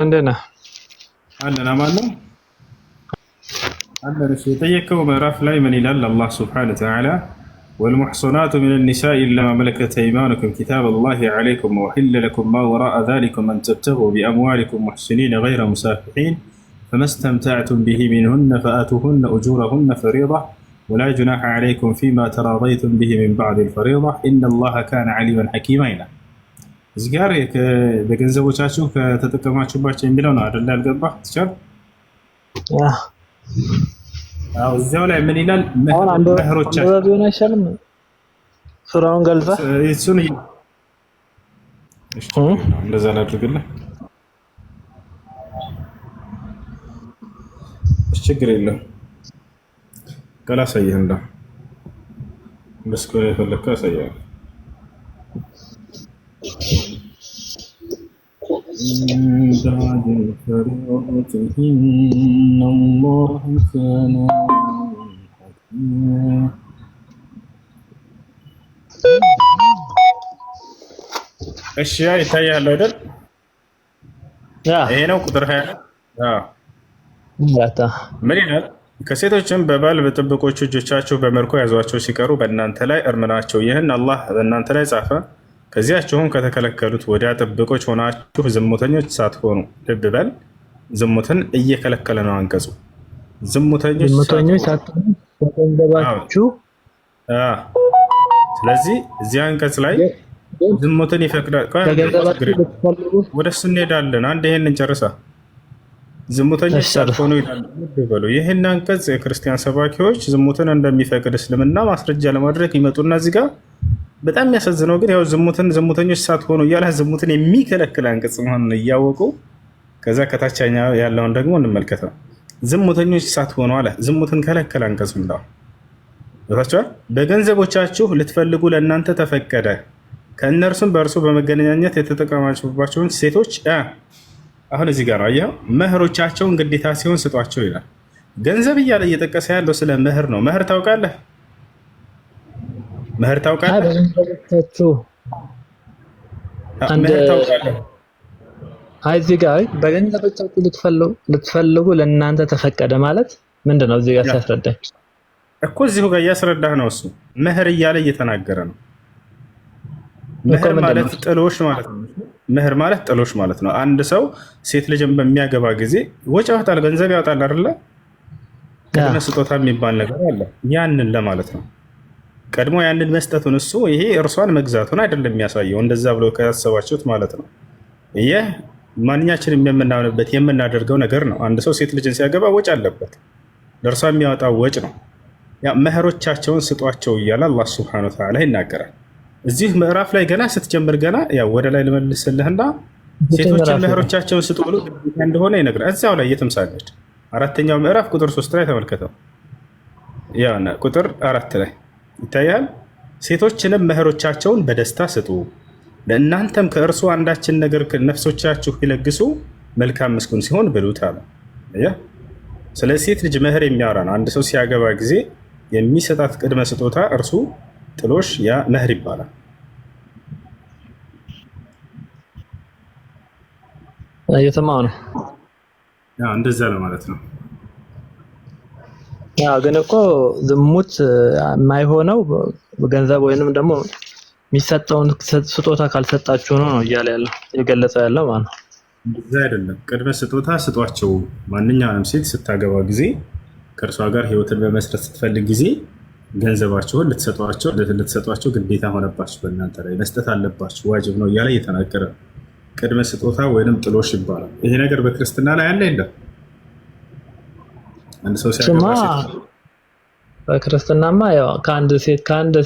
عندنا عندنا مالنا عندنا شيء طيب مراف لا من إلى الله سبحانه وتعالى والمحصنات من النساء إلا ما ملكت أيمانكم كتاب الله عليكم وحل لكم ما وراء ذلكم أن تبتغوا بأموالكم محسنين غير مسافحين فما استمتعتم به منهن فآتوهن أجورهن فريضة ولا جناح عليكم فيما تراضيتم به من بعد الفريضة إن الله كان عليما حكيما ዝጋር በገንዘቦቻችሁ ከተጠቀማችሁባቸው የሚለው ነው አይደል? ያልገባህ ትችል እዚያው ላይ ምን ይላል? መህሮቻችሁ ቢሆን አይሻልም? ሱራውን ገልጸህ እሱን እንደዛ ላድርግልህ። ችግር የለም ካላሳየህ እንዳ መስኮት የፈለከው ያሳያል። بعد الفريضة إن الله كان حكيما أشياء يتهيأ له دل هنا وقدر هنا ምን ይላል? ከሴቶችም በባል በጥብቆቹ እጆቻቸው በመርኮ ያዟቸው ሲቀሩ በእናንተ ላይ እርም ናቸው። ይህን አላህ በእናንተ ላይ ጻፈ። ከዚያችሁም ከተከለከሉት ወዲያ ጥብቆች ሆናችሁ ዝሙተኞች ሳትሆኑ። ልብ በል፣ ዝሙትን እየከለከለ ነው አንቀጹ። ዝሙተኞች ሳትሆኑ በገንዘባችሁ። ስለዚህ እዚህ አንቀጽ ላይ ዝሙትን ይፈቅዳል። ወደ እሱ እንሄዳለን። አንድ ይሄንን ጨርሳ ዝሙተኞች ሳትሆኑ ይላሉ። ይህን አንቀጽ የክርስቲያን ሰባኪዎች ዝሙትን እንደሚፈቅድ እስልምና ማስረጃ ለማድረግ ይመጡና እዚህ ጋር በጣም የሚያሳዝነው ግን ያው ዝሙተኞች ሳትሆኑ እያለ ዝሙትን የሚከለክል አንቀጽ መሆኑን እያወቁ ከዛ ከታችኛ ያለውን ደግሞ እንመልከተው። ዝሙተኞች ሳትሆኑ አለ፣ ዝሙትን ከለከለ አንቀጹ እንዳው ወታቻ በገንዘቦቻችሁ ልትፈልጉ ለእናንተ ተፈቀደ፣ ከእነርሱም በእርሱ በመገናኘት የተጠቀማችሁባቸውን ሴቶች አሁን እዚህ ጋር አየኸው፣ መህሮቻቸውን ግዴታ ሲሆን ስጧቸው ይላል። ገንዘብ እያለ እየጠቀሰ ያለው ስለ መህር ነው። መህር ታውቃለህ? መህር ታውቃለህ? እዚህ ጋር በገንዘቦቻችሁ ልትፈልጉ ለእናንተ ተፈቀደ ማለት ምንድን ነው? እዚህ ጋር ሲያስረዳኝ እኮ እዚሁ ጋር እያስረዳህ ነው። እሱ መህር እያለ እየተናገረ ነው። መህር ማለት ጥሎሽ ማለት ነው። መህር ማለት ጥሎሽ ማለት ነው። አንድ ሰው ሴት ልጅን በሚያገባ ጊዜ ወጪ ያወጣል፣ ገንዘብ ያወጣል አይደለ? ቅድመ ስጦታ የሚባል ነገር አለ። ያንን ለማለት ነው። ቀድሞ ያንን መስጠቱን እሱ ይሄ እርሷን መግዛቱን አይደለም የሚያሳየው። እንደዛ ብሎ ካሰባችሁት ማለት ነው። ይህ ማንኛችንም የምናምንበት የምናደርገው ነገር ነው። አንድ ሰው ሴት ልጅን ሲያገባ ወጪ አለበት፣ ለእርሷ የሚያወጣው ወጪ ነው። ያ መህሮቻቸውን ስጧቸው እያለ አላህ ሱብሓነሁ ወተዓላ ይናገራል። እዚህ ምዕራፍ ላይ ገና ስትጀምር ገና ያው ወደ ላይ ልመልስልህና ሴቶችን መህሮቻቸውን ስጡ ብሎ እንደሆነ ይነግራል። እዛው ላይ እየተምሳለች አራተኛው ምዕራፍ ቁጥር 3 ላይ ተመልከተው። ያና ቁጥር 4 ላይ ይታያል። ሴቶችንም መህሮቻቸውን በደስታ ስጡ፣ ለእናንተም ከእርሱ አንዳችን ነገር ነፍሶቻችሁ ይለግሱ፣ መልካም ምስጉን ሲሆን ብሉት አለ። ስለ ሴት ልጅ መህር የሚያወራ ነው። አንድ ሰው ሲያገባ ጊዜ የሚሰጣት ቅድመ ስጦታ እርሱ ጥሎሽ፣ ያ መህር ይባላል። እየተማው ነው። እንደዛ ለማለት ነው። ግን እኮ ዝሙት የማይሆነው ገንዘብ ወይንም ደግሞ የሚሰጠውን ስጦታ ካልሰጣችሁ ነው እያለ ያለው የገለጸ ያለው ማለት ነው። እንደዛ አይደለም። ቅድመ ስጦታ ስጧቸው። ማንኛውንም ሴት ስታገባ ጊዜ ከእርሷ ጋር ህይወትን በመስረት ስትፈልግ ጊዜ ገንዘባችሁን ልትሰጧቸው ግዴታ ሆነባችሁ፣ በእናንተ ላይ መስጠት አለባችሁ፣ ዋጅብ ነው እያለ እየተናገረ ቅድመ ስጦታ ወይንም ጥሎሽ ይባላል። ይሄ ነገር በክርስትና ላይ አለ የለም? አንድ ሰው ሲያገባ በክርስትናማ ያው ከአንድ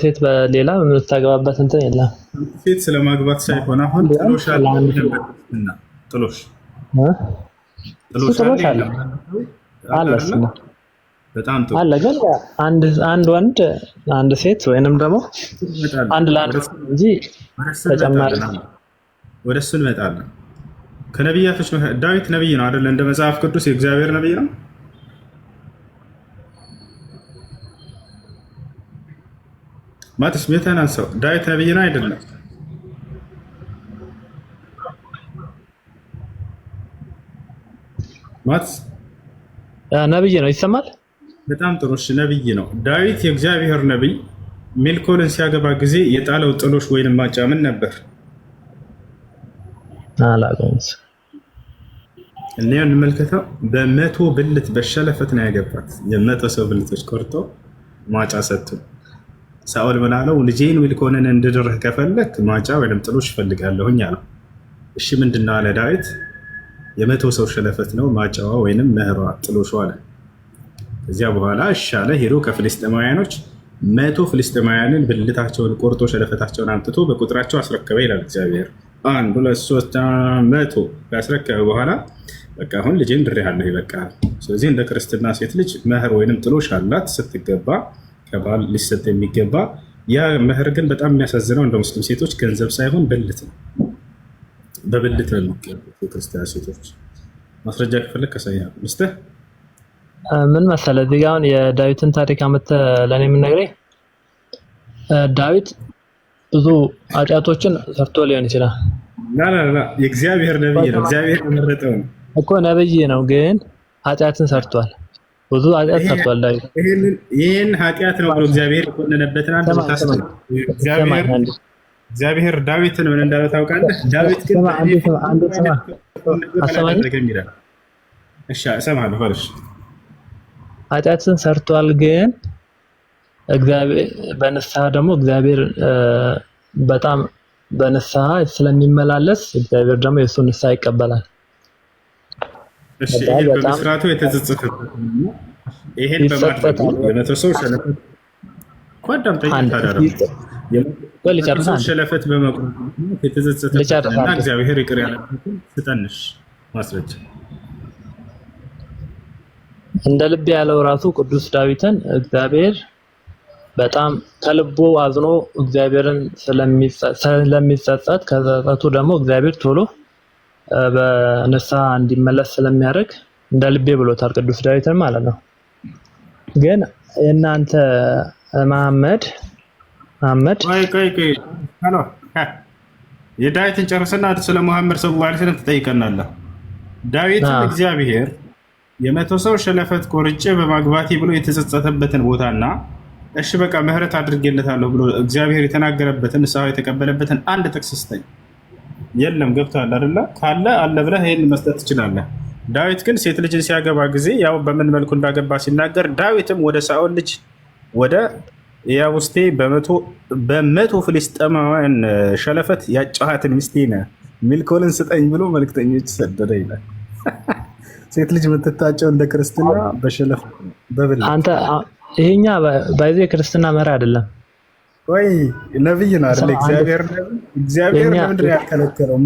ሴት በሌላ የምታገባበት እንትን የለም። ሴት ስለማግባት ሳይሆን አሁን ጥሎሽ አለ። ጥሎሽ አለ በጣም ጥሩ አለ። ግን አንድ ወንድ አንድ ሴት ወይንም ደግሞ አንድ ለአንድ እንጂ ተጨማሪ ወደ እሱ እንመጣለን። ከነቢያቶች ዳዊት ነብይ ነው አይደል? እንደ መጽሐፍ ቅዱስ የእግዚአብሔር ነብይ ነው። ማትስ ሜታናንሰው ዳዊት ነብይ ነው አይደለም? ማት ነብይ ነው ይሰማል። በጣም ጥሩ እሺ፣ ነብይ ነው ዳዊት የእግዚአብሔር ነብይ። ሜልኮልን ሲያገባ ጊዜ የጣለው ጥሎሽ ወይንም ማጫ ምን ነበር? አላውቅም። እኔን እንመልከተው። በመቶ ብልት በሸለፈት ነው ያገባት። የመቶ ሰው ብልቶች ቆርጦ ማጫ ሰጡ። ሳኦል ምን አለው? ልጄን ሜልኮልን እንድድርህ ከፈለክ ማጫ ወይንም ጥሎሽ እፈልጋለሁኝ አለው። እሺ ምንድነው አለ ዳዊት። የመቶ ሰው ሸለፈት ነው ማጫዋ ወይንም መህሯ ጥሎሿ አለ። ከዚያ በኋላ እሺ አለ። ሄዶ ከፍልስጤማውያኖች 100 ፍልስጤማውያንን ብልታቸውን ቆርጦ ሸለፈታቸውን አምጥቶ በቁጥራቸው አስረከበ ይላል እግዚአብሔር። 1 2 3 100 ካስረከበ በኋላ በቃ አሁን ልጄን ድሬሃለሁ ይበቃል። ስለዚህ እንደ ክርስትና ሴት ልጅ መህር ወይንም ጥሎሽ አላት ስትገባ ከባል ሊሰጥ የሚገባ። ያ መህር ግን በጣም የሚያሳዝነው እንደ ሙስሊም ሴቶች ገንዘብ ሳይሆን ብልት ነው። በብልት ነው የሚገቡት የክርስቲያን ሴቶች። ማስረጃ ከፈለክ ከሳያ ምስተህ ምን መሰለህ እዚህ ጋር አሁን የዳዊትን ታሪክ አመጣ ለኔ የምነግረኝ ዳዊት ብዙ ኃጢአቶችን ሰርቶ ሊሆን ይችላል። ላ የእግዚአብሔር ነብይ ነው። እግዚአብሔር የመረጠው ነው እኮ ነብይ ነው፣ ግን ኃጢአትን ሰርቷል። ብዙ ኃጢአት ሰርቷል ዳዊት። ይሄን ኃጢአት ነው ብሎ እግዚአብሔር የኮነነበትን አንተ ታስተው እግዚአብሔር ዳዊትን ምን እንዳለ ታውቃለህ? ዳዊት ግን እሰማለሁ ፈርሽ ኃጢአትን ሰርቷል፣ ግን እግዚአብሔር በንስሐ ደግሞ እግዚአብሔር በጣም በንስሐ ስለሚመላለስ እግዚአብሔር ደግሞ የእሱን ንስሐ ይቀበላል። እሺ ይሄን በመስራቱ የተጸጸተበት ይሄን በማድረጉ የመቶ ሰው ሸለፈት ቋዳም ሸለፈት በመቁረጥ የተጸጸተበትና እግዚአብሔር ይቅር ያለበትን ስጠንሽ ማስረጃ እንደ ልብ ያለው ራሱ ቅዱስ ዳዊትን እግዚአብሔር በጣም ከልቡ አዝኖ እግዚአብሔርን ስለሚጸጸት ከጸጸቱ ደግሞ እግዚአብሔር ቶሎ በንስሐ እንዲመለስ ስለሚያደርግ እንደ ልቤ ብሎታል ቅዱስ ዳዊትን ማለት ነው። ግን የእናንተ መሐመድ ቆይ ሄሎ የዳዊትን ጨርስና ስለ መሐመድ ሰለላሁ ዐለይሂ ወሰለም ትጠይቀናለህ። ዳዊትን እግዚአብሔር የመቶ ሰው ሸለፈት ቆርጬ በማግባቴ ብሎ የተጸጸተበትን ቦታና እሺ በቃ ምህረት አድርጌለታለሁ ብሎ እግዚአብሔር የተናገረበትን ንስሐ የተቀበለበትን አንድ ጥቅስ ስጠኝ። የለም ገብቶሃል አይደለ? ካለ አለ ብለህ ይሄን መስጠት ትችላለህ። ዳዊት ግን ሴት ልጅን ሲያገባ ጊዜ ያው በምን መልኩ እንዳገባ ሲናገር ዳዊትም ወደ ሳኦል ልጅ ወደ ኢያቡስቴ በመቶ ፍልስጤማውያን ሸለፈት ያጫሃትን ሚስቴን ሜልኮልን ስጠኝ ብሎ መልክተኞች ሰደደ ይላል። ሴት ልጅ የምትታጨው እንደ ክርስትና በሸለፈት በብልት አንተ ይሄኛ ባይዜ ክርስትና መራ አይደለም ወይ ነብይ ነው አይደል? እግዚአብሔር ለምንድን ነው ያከለከለው?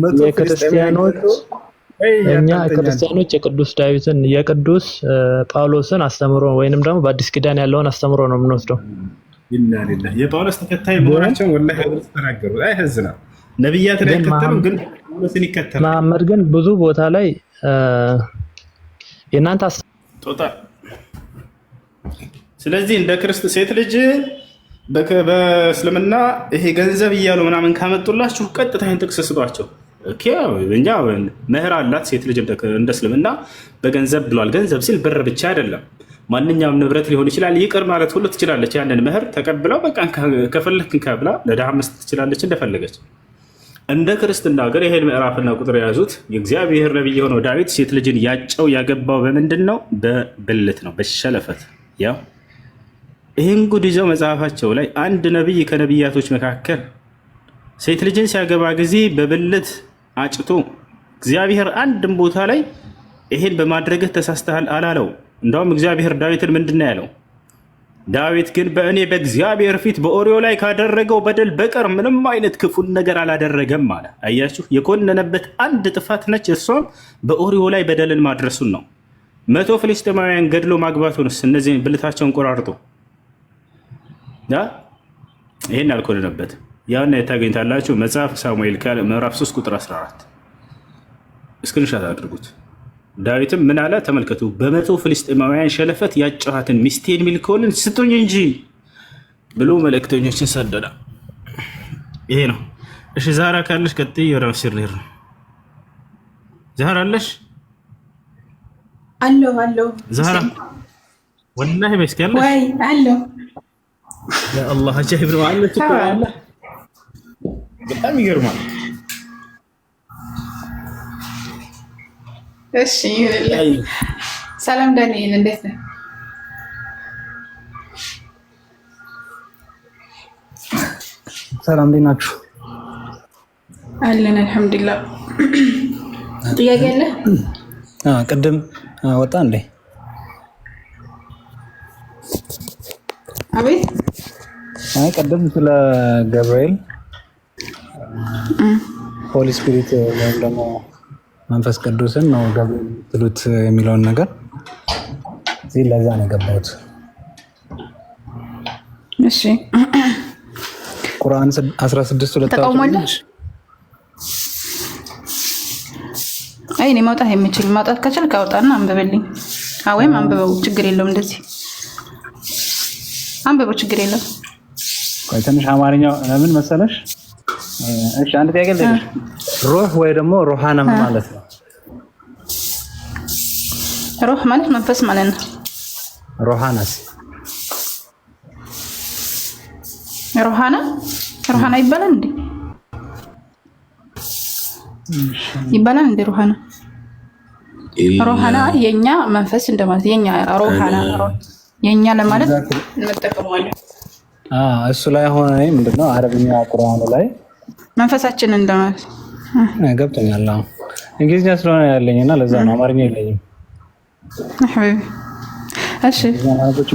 እኛ ክርስቲያኖች የቅዱስ ዳዊትን የቅዱስ ጳውሎስን አስተምሮ ወይንም ደግሞ በአዲስ ኪዳን ያለውን አስተምሮ ነው የምንወስደው። የጳውሎስ ተከታይ መሆናቸውን ወላሂ ተናገሩ። አይህዝና ነብያትን አይከተሉም፣ ግን ጳውሎስን ይከተላል። መሐመድ ግን ብዙ ቦታ ላይ የእናንተ ጦጣ። ስለዚህ እንደ ክርስቶስ ሴት ልጅ በእስልምና ይሄ ገንዘብ እያሉ ምናምን ካመጡላችሁ ቀጥታ ይሄን ጥቅስ ስጧቸው። እኛ መህር አላት ሴት ልጅ እንደ እስልምና በገንዘብ ብሏል። ገንዘብ ሲል ብር ብቻ አይደለም፣ ማንኛውም ንብረት ሊሆን ይችላል። ይቅር ማለት ሁሉ ትችላለች። ያንን መህር ተቀብለው በቃ ከፈለክ ከብላ ለድሃ መስጠት ትችላለች እንደፈለገች። እንደ ክርስትና ግን ይሄን ምዕራፍና ቁጥር የያዙት የእግዚአብሔር ነብይ የሆነው ዳዊት ሴት ልጅን ያጨው ያገባው በምንድን ነው? በብልት ነው፣ በሸለፈት። ያው ይህን ጉድ ይዘው መጽሐፋቸው ላይ አንድ ነቢይ ከነቢያቶች መካከል ሴት ልጅን ሲያገባ ጊዜ በብልት አጭቶ እግዚአብሔር አንድም ቦታ ላይ ይሄን በማድረግህ ተሳስተሃል አላለው። እንደውም እግዚአብሔር ዳዊትን ምንድን ነው ያለው? ዳዊት ግን በእኔ በእግዚአብሔር ፊት በኦሪዮ ላይ ካደረገው በደል በቀር ምንም አይነት ክፉን ነገር አላደረገም አለ። አያችሁ፣ የኮነነበት አንድ ጥፋት ነች፣ እሷም በኦሪዮ ላይ በደልን ማድረሱን ነው። 100 ፍልስጤማውያን ገድሎ ማግባቱንስ እነዚህን ብልታቸውን ቆራርጦ ይሄን ያልኮነነበት ያውና የታገኝታላችሁ መጽሐፍ ሳሙኤል ምዕራፍ 3 ቁጥር 14 እስክሪንሻት አድርጉት። ዳዊትም ምን አለ ተመልከቱ። በ100 ፍልስጤማውያን ሸለፈት ያጨኋትን ሚስቴን ሜልኮልን ስጡኝ እንጂ ብሎ መልእክተኞችን ሰደደ። ይሄ ነው። እሺ ዛራ ካለሽ ቀጥይ። ወራው ሲር ነው ዛራ አለሽ አለው ዛራ ወላሂ በስኪ ያለሽ ወይ አለው ያ አላህ አጃኢብ ነው አለች እኮ አላህ በጣም ይገርማል። እሺ ሰላም ዳንኤል እንዴት ነህ? ሰላም እንዴት ናችሁ? አለን አልሐምዱሊላህ። ጥያቄ አለ? ቅድም ወጣ እንዴ? አቤት። ቅድም ስለ ገብርኤል ሆሊ ስፒሪት ወይም ደግሞ መንፈስ ቅዱስን ነው ገብርኤል ትሉት የሚለውን ነገር እዚህ ለዛ ነው የገባሁት። እሺ ቁርአን 16 ተቃውሟለሽ? አይ እኔ ማውጣት የምችል ማውጣት ከቻልክ አውጣና አንብብልኝ። ወይም አንብበው ችግር የለውም። እንደዚህ አንብበው ችግር የለውም። ቆይ ትንሽ አማርኛው ለምን መሰለሽ? እሺ አንድ ጥያቄ ልጠይቅሽ። ሩህ ወይ ደግሞ ሩሃና ማለት ነው? ሩህ ማለት መንፈስ ማለት ነው። ሩሃናስ? ሩሃና ይባላል እንዴ? ይባላል እንዴ ሩሃና? ሩሃና የኛ መንፈስ እንደማለት የኛ ሩሃና የኛ ለማለት እንጠቀመዋለን። እሱ ላይ ሆነ ምንድነው አረብኛ ቁርአኑ ላይ መንፈሳችን እንደማለት ገብቶኛል። እንግሊዝኛ ስለሆነ ያለኝና ለዛ ነው አማርኛ የለኝም። እሺ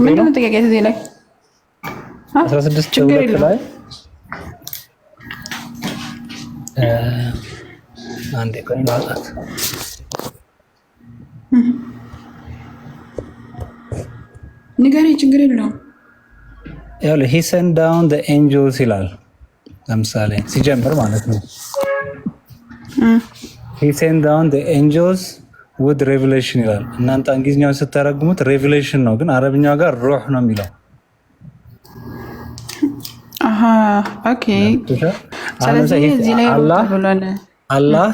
ምንድነው ጥያቄ እዚህ ላይ 16 ላይ አንዴ ቆይ ማለት ንገረኝ ችግር የለውም። ያው he sent down the angels ይላል ለምሳሌ ሲጀምር ማለት ነው። he sent down the angels with revelation ይላል። እናንተ እንግሊዝኛውን ስትተረጉሙት revelation ነው፣ ግን አረብኛው ጋር ሩህ ነው የሚለው። ኦኬ ስለዚህ እዚህ ላይ አላህ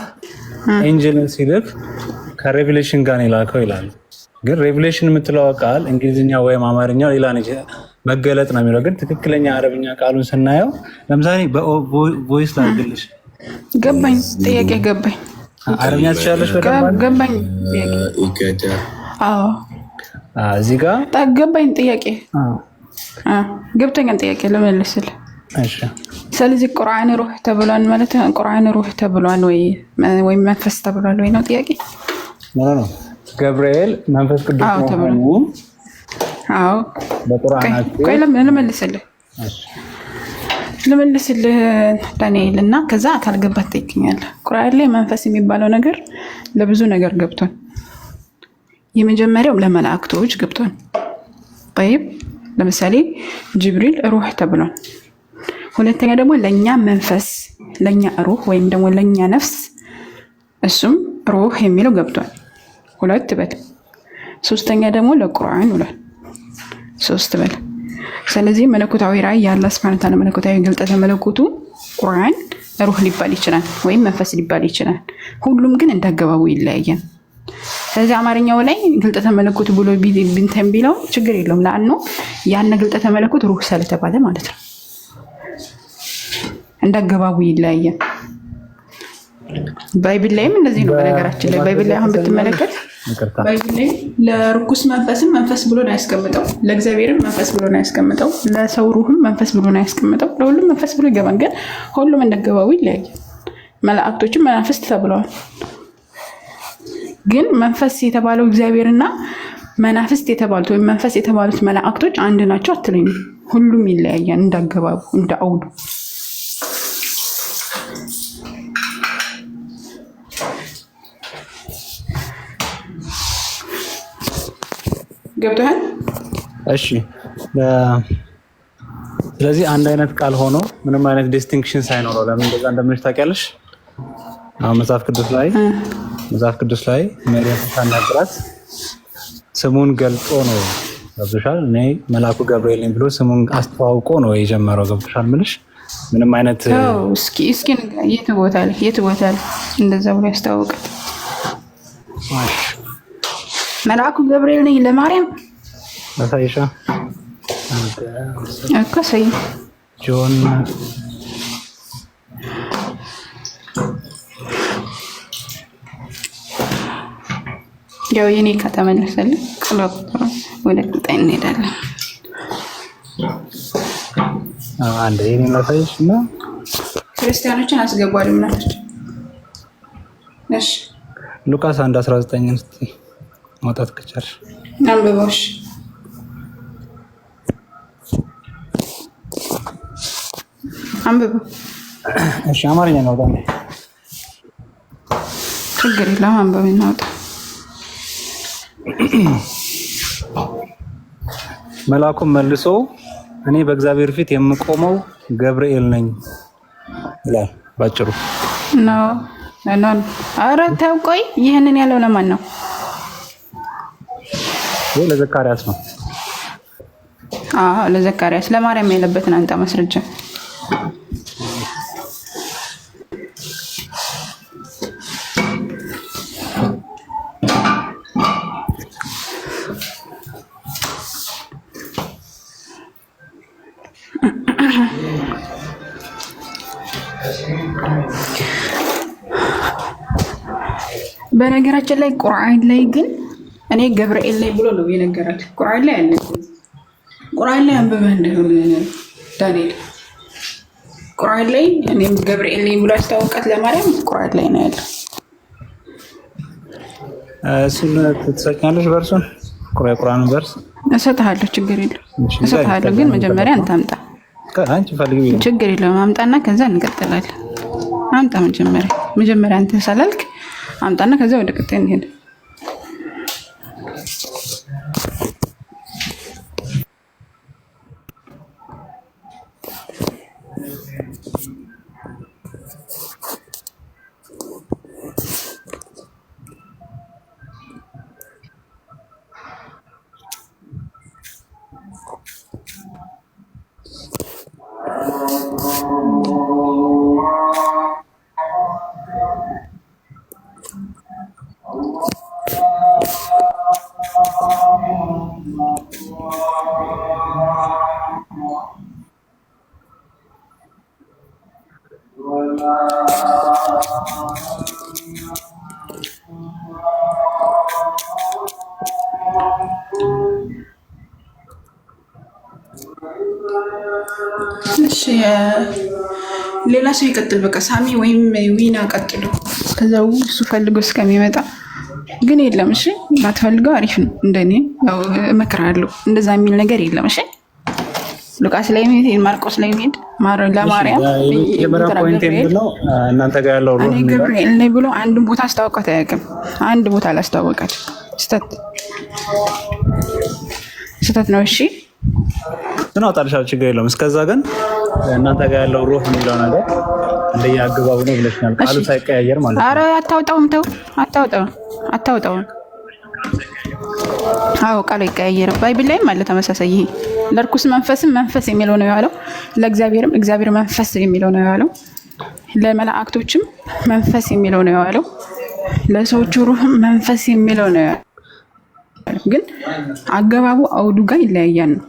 ኤንጀልን ሲልክ ከሬቪሌሽን ጋር ይላከው ይላል። ግን ሬቪሌሽን የምትለው ቃል እንግሊዝኛ ወይም አማርኛው ሌላ ነች፣ መገለጥ ነው የሚለው። ግን ትክክለኛ አረብኛ ቃሉን ስናየው ለምሳሌ በቮይስ ላድርግልሽ። ገባኝ ጥያቄ ገባኝ። አረብኛ ትችላለሽ? በደንብ ገባኝ። እዚህ ጋር ገባኝ ጥያቄ ገብተኛል። ጥያቄ ለመልስልህ። እሺ ስለዚህ ቁርአን ሩህ ተብሏል ማለት ነው። ቁርአን ሩህ ተብሏል ወይ መንፈስ ተብሏል ወይ ነው ጥያቄ? ነው ገብርኤል መንፈስ ቅዱስ ነው። አዎ በቁርአናችን ቆይ ለመልስልህ ዳንኤል እና ከዛ ካልገባት ትጠይቀኛለህ። ቁርአን ላይ መንፈስ የሚባለው ነገር ለብዙ ነገር ገብቷል። የመጀመሪያው ለመላእክቶች ገብቷል። طيب ለምሳሌ ጅብሪል ሩህ ተብሏል። ሁለተኛ ደግሞ ለኛ መንፈስ ለኛ ሩህ ወይም ደግሞ ለኛ ነፍስ እሱም ሩህ የሚለው ገብቷል። ሁለት በል። ሶስተኛ ደግሞ ለቁርአን ብሏል። ሶስት በል። ስለዚህ መለኮታዊ ራእይ ያለ ስብሐነ ወተዓላ መለኮታዊ ግልጠተ መለኮቱ ቁርአን ሩህ ሊባል ይችላል ወይም መንፈስ ሊባል ይችላል። ሁሉም ግን እንዳገባቡ ይለያያል። ስለዚህ አማርኛው ላይ ግልጠተ መለኮት ብሎ ቢንተን ቢለው ችግር የለውም። ለአንዱ ያን ግልጠተ መለኮት ሩህ ስለተባለ ማለት ነው። እንዳገባቡ ይለያያል። ባይብል ላይም እንደዚህ ነው። በነገራችን ላይ ባይብል ላይ አሁን ብትመለከት ባይብል ላይ ለርኩስ መንፈስም መንፈስ ብሎ ነው ያስቀምጠው፣ ለእግዚአብሔርም መንፈስ ብሎ ነው ያስቀምጠው፣ ለሰው ሩህም መንፈስ ብሎ ነው ያስቀምጠው። ለሁሉም መንፈስ ብሎ ይገባል። ግን ሁሉም እንዳገባቡ ይለያያል። መላእክቶችም መናፍስት ተብለዋል። ግን መንፈስ የተባለው እግዚአብሔርና መናፍስት የተባሉት ወይም መንፈስ የተባሉት መላእክቶች አንድ ናቸው አትለኝም። ሁሉም ይለያያል እንዳገባቡ እንዳአውዱ። ገብቶሃል? እሺ ስለዚህ አንድ አይነት ቃል ሆኖ ምንም አይነት ዲስቲንክሽን ሳይኖረው ለምን እንደዛ እንደምንሽ ታውቂያለሽ? አሁን መጽሐፍ ቅዱስ ላይ መሪያም ታናግራት ስሙን ገልጾ ነው። ገብቶሻል? እኔ መልአኩ ገብርኤል ነኝ ብሎ ስሙን አስተዋውቆ ነው የጀመረው። ገብቶሻል? ምንሽ ምንም አይነት እስኪ የት ቦታ ላይ እንደዛ ብሎ ያስተዋውቃል? መልአኩ ገብርኤል ነኝ ለማርያም አሳይሻ እኮ ሰይ ጆን ያው የኔ ከተመለሰልኝ ቀለብ ወደ ቀጣይ እንሄዳለን። አንዴ የኔ ላሳይሽ እና ክርስቲያኖችን አስገባሉ ምናምን። እሺ ሉቃስ 1:19 እስቲ ማውጣት ከቻልሽ አንብበውሽ። አንብበው። እሺ አማርኛ ነው ታዲያ ችግር የለም አንብበው እናውጣ። መልአኩም መልሶ እኔ በእግዚአብሔር ፊት የምቆመው ገብርኤል ነኝ ይላል ባጭሩ። ነው ኧረ ተው ቆይ፣ ይሄንን ያለው ለማን ነው? ወይ ለዘካርያስ ነው? አዎ ለዘካርያስ። ለማርያም ያለበትን አንተ ማስረጃ። በነገራችን ላይ ቁርአን ላይ ግን እኔ ገብርኤል ላይ ብሎ ነው የነገራት። ቁርአን ላይ አለ። ቁርአን ላይ አንብበህ እንደሆነ ዳንኤል፣ ቁርአን ላይ እኔም ገብርኤል ላይ ብሎ ያስታወቃት ለማርያም ቁርአን ላይ ነው ያለው። እሱን ትሰጫለሽ? በርሱን ቁርአን በርስ እሰጥሃለሁ። ችግር የለውም እሰጥሃለሁ። ግን መጀመሪያ አንተ አምጣ። አንቺ ፈልጊ። ችግር የለውም አምጣና ከዛ እንቀጥላለን። አምጣ መጀመሪያ አንተ ሰላልክ አምጣና ከዛ ወደ ቀጣይ እንሄድ። እሺ ሌላ ሰው ይቀጥል። በቃ ሳሚ ወይም ዊና ቀጥሉ። ከዛው እሱ ፈልጎ እስከሚመጣ ግን የለም። እሺ ባትፈልገው አሪፍ ነው። እንደኔ ያው እመክራለሁ። እንደዛ የሚል ነገር የለም። እሺ ሉቃስ ላይ ሄድ፣ ማርቆስ ላይ ሄድ፣ ለማርያም እናንተ ጋር ያለው እኔ ገብርኤል ነኝ ብሎ አንድን ቦታ አስታውቃት አያውቅም። አንድ ቦታ አላስታወቃትም። ስህተት ነው። እሺ ግን አውጣልሻለሁ፣ ችግር የለውም። እስከዛ ግን እናንተ ጋር ያለው ሩህ የሚለው ነገር እንደየአገባቡ ነው ብለሽኛል። ቃሉ ሳይቀያየር ማለት ነው። ኧረ አታውጣውም፣ ተው አታውጣውም። አዎ ቃሉ ይቀያየር። ባይብል ላይም አለ ተመሳሳይ። ይሄ ለርኩስ መንፈስም መንፈስ የሚለው ነው ያለው፣ ለእግዚአብሔርም እግዚአብሔር መንፈስ የሚለው ነው ያለው፣ ለመላእክቶችም መንፈስ የሚለው ነው ያለው፣ ለሰዎቹ ሩህም መንፈስ የሚለው ነው ያለው። ግን አገባቡ አውዱ ጋር ይለያያል ነው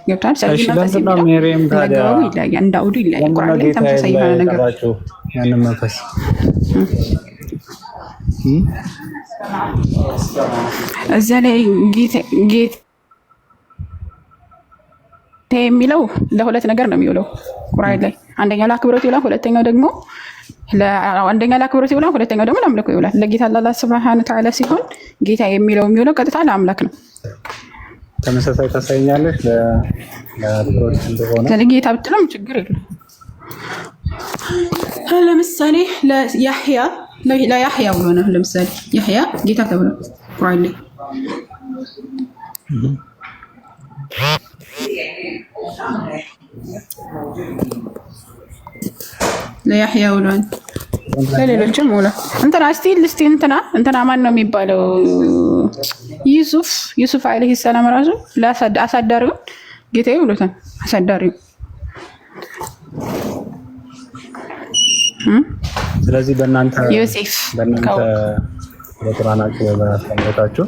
ገብቷል። ስለዚህ መንፈስ የሚለው አገባቡ ይለያያል፣ እንደ አውዱ ይለያያል። ቁርአን ላይ ተመሳሳይ የሆነ ነገር ያንን መንፈስ እዛ ላይ ጌታ የሚለው ለሁለት ነገር ነው የሚውለው ቁርአን ላይ። አንደኛው ለአክብሮት ይውላል፣ ሁለተኛው ደግሞ ለአምልኮ ይውላል። ለጌታ ለአላህ ሱብሃነሁ ወተዓላ ሲሆን ጌታ የሚለው የሚውለው ቀጥታ ለአምላክ ነው። ተመሳሳይ ታሳይኛለሽ ለአክብሮት እንደሆነ ለጌታ ብትለም ችግር የለም። ለምሳሌ ለያህያ ብሎ ነው። ለምሳሌ ያህያ ጌታ ተብሎ ቁርአን ላይ ለያህያ ብሏል። ለሌሎችም ብሏል። እንትና ማን ነው የሚባለው? ዩሱፍ አለይሂ ሰላም ራሱ አሳዳሪው ጌታዬ ብሎታል። አሳዳሪው ስለዚህ በእናንተ ዮሴፍ በቁርአናችሁ በማስተማራችሁ